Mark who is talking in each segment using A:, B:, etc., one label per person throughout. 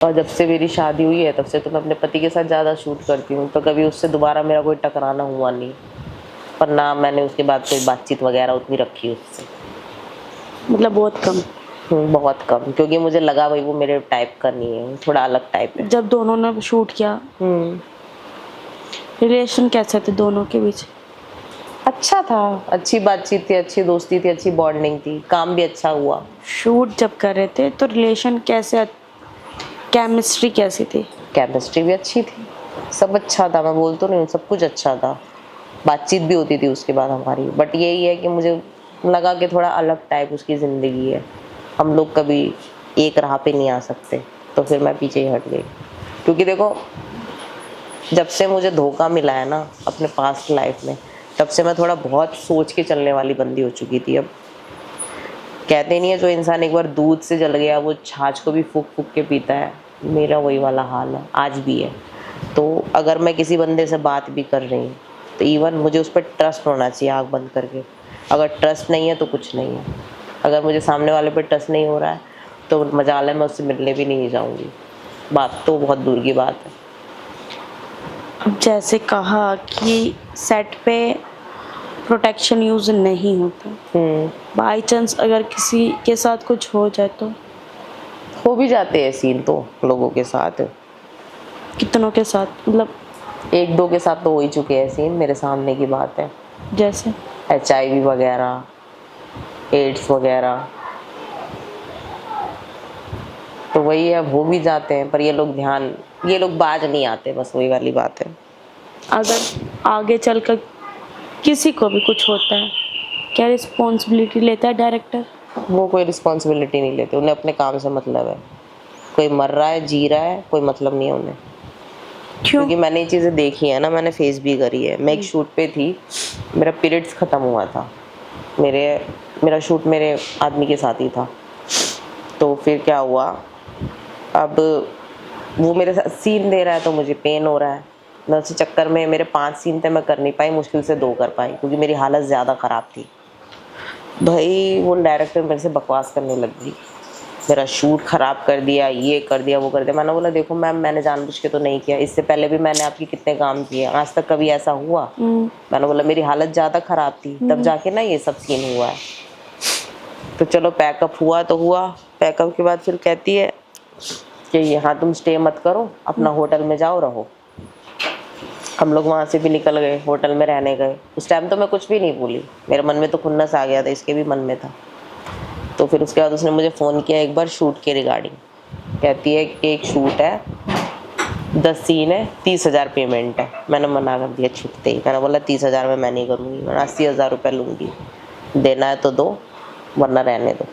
A: और जब से मेरी शादी हुई है तब से तो मैं अपने पति के साथ ज़्यादा शूट करती हूँ, तो कभी उससे दोबारा मेरा कोई टकराना हुआ नहीं। पर ना मैंने उसके बाद कोई बातचीत वगैरह उतनी रखी उससे।
B: मतलब बहुत कम।
A: बहुत कम, क्योंकि मुझे लगा भाई वो मेरे टाइप का नहीं है, थोड़ा अलग टाइप है।
B: जब दोनों ने शूट किया, रिलेशन कैसे थे दोनों के बीच?
A: अच्छा था, अच्छी बातचीत थी, अच्छी दोस्ती थी, अच्छी बॉन्डिंग थी, काम भी अच्छा हुआ।
B: शूट जब कर रहे थे तो रिलेशन कैसे, केमिस्ट्री कैसी थी?
A: केमिस्ट्री भी अच्छी थी, सब अच्छा था, मैं बोल तो नहीं हूँ, सब कुछ अच्छा था। बातचीत भी होती थी उसके बाद हमारी, बट यही है कि मुझे लगा कि थोड़ा अलग टाइप उसकी ज़िंदगी है, हम लोग कभी एक राह पे नहीं आ सकते, तो फिर मैं पीछे ही हट गई। क्योंकि देखो, जब से मुझे धोखा मिला है ना अपने पास्ट लाइफ में, तब से मैं थोड़ा बहुत सोच के चलने वाली बंदी हो चुकी थी। अब कहते नहीं है, जो इंसान एक बार दूध से जल गया वो छाछ को भी फूक फूक के पीता है, मेरा वही वाला हाल है, आज भी है। तो अगर मैं किसी बंदे से बात भी कर रही हूँ तो इवन मुझे उस पर ट्रस्ट होना चाहिए, आँख बंद करके। अगर ट्रस्ट नहीं है तो कुछ नहीं है। अगर मुझे सामने वाले पे ट्रस्ट नहीं हो रहा है तो मजाल है, मैं उससे मिलने भी नहीं जाऊँगी, बात तो बहुत दूर की बात है।
B: अब जैसे कहा कि सेट पे प्रोटेक्शन यूज़ नहीं होता, बाई चांस अगर किसी के साथ कुछ हो जाए तो?
A: हो भी जाते हैं सीन तो लोगों के साथ।
B: कितनों के साथ, मतलब?
A: एक दो के साथ तो हो ही चुके हैं सीन, मेरे सामने की बात है।
B: जैसे?
A: HIV वगैरह, एड्स वगैरह, तो वही है, हो भी जाते हैं, पर ये लोग बाज नहीं आते, बस वही वाली बात है।
B: अगर आगे चलकर किसी को भी कुछ होता है, क्या रिस्पॉन्सिबिलिटी लेता है डायरेक्टर?
A: वो कोई रिस्पॉन्सिबिलिटी नहीं लेते, उन्हें अपने काम से मतलब है। कोई मर रहा है, जी रहा है, कोई मतलब नहीं है उन्हें।
B: क्यों?
A: क्योंकि मैंने ये चीज़ें देखी है ना, मैंने फेस भी करी है। मैं एक शूट पे थी, मेरा पीरियड्स ख़त्म हुआ था, मेरे मेरा शूट मेरे आदमी के साथ ही था। तो फिर क्या हुआ, अब वो मेरे साथ सीन दे रहा है तो मुझे पेन हो रहा है। मैं उसी चक्कर में, मेरे 5 सीन थे, मैं कर नहीं पाई, मुश्किल से 2 कर पाई, क्योंकि मेरी हालत ज़्यादा ख़राब थी। भाई वो डायरेक्टर मेरे से बकवास करने लग गई, मेरा शूट ख़राब कर दिया, ये कर दिया, वो कर दिया। मैंने बोला देखो मैम, मैंने जानबूझ के तो नहीं किया, इससे पहले भी मैंने आपके कितने काम किए, आज तक कभी ऐसा हुआ? मैंने बोला मेरी हालत ज़्यादा ख़राब थी, तब जाके ना ये सब सीन हुआ है। तो चलो पैकअप हुआ तो हुआ, पैकअप के बाद फिर कहती है कि यहाँ तुम स्टे मत करो, अपना होटल में जाओ रहो। हम लोग वहाँ से भी निकल गए, होटल में रहने गए। उस टाइम तो मैं कुछ भी नहीं बोली, मेरे मन में तो खुन्नस आ गया था, इसके भी मन में था। तो फिर उसके बाद उसने मुझे फ़ोन किया एक बार शूट के रिगार्डिंग, कहती है कि एक शूट है, 10 सीन है, 30,000 पेमेंट है। मैंने मना कर दिया छुपते ही, मैंने बोला 30,000 में मैं नहीं करूँगी, मैं 80,000 रुपये लूँगी, देना है तो दो वरना रहने दो।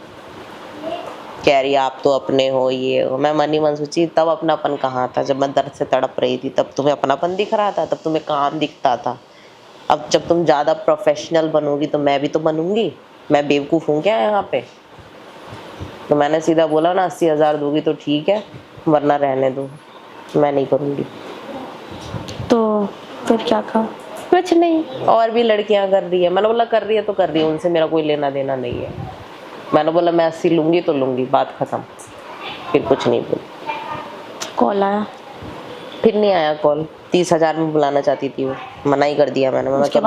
A: कह रही आप तो अपने हो, ये हो। मैं मन ही मन सोची, तब अपनापन कहाँ था? जब मैं दर्द से तड़प रही थी तब तुम्हें अपनापन दिख रहा था, तब तुम्हें काम दिखता था। अब जब तुम ज़्यादा प्रोफेशनल बनोगी तो मैं भी तो बनूंगी, मैं बेवकूफ़ हूँ क्या यहाँ पे? तो मैंने सीधा बोला ना, 80,000 दोगी तो ठीक है, वरना रहने दो, मैं नहीं करूँगी।
B: तो फिर क्या कहा?
A: कुछ नहीं, और भी लड़कियां कर रही है। मैंने बोला कर रही है तो कर रही है, उनसे मेरा कोई लेना देना नहीं है। मैंने बोला मैं 80 लूँगी तो लूँगी, बात ख़त्म। फिर कुछ नहीं बोली।
B: कॉल आया?
A: फिर नहीं आया कॉल, 30,000 में बुलाना चाहती थी वो, मना ही कर दिया मैंने। मैं
B: उसके
A: क्या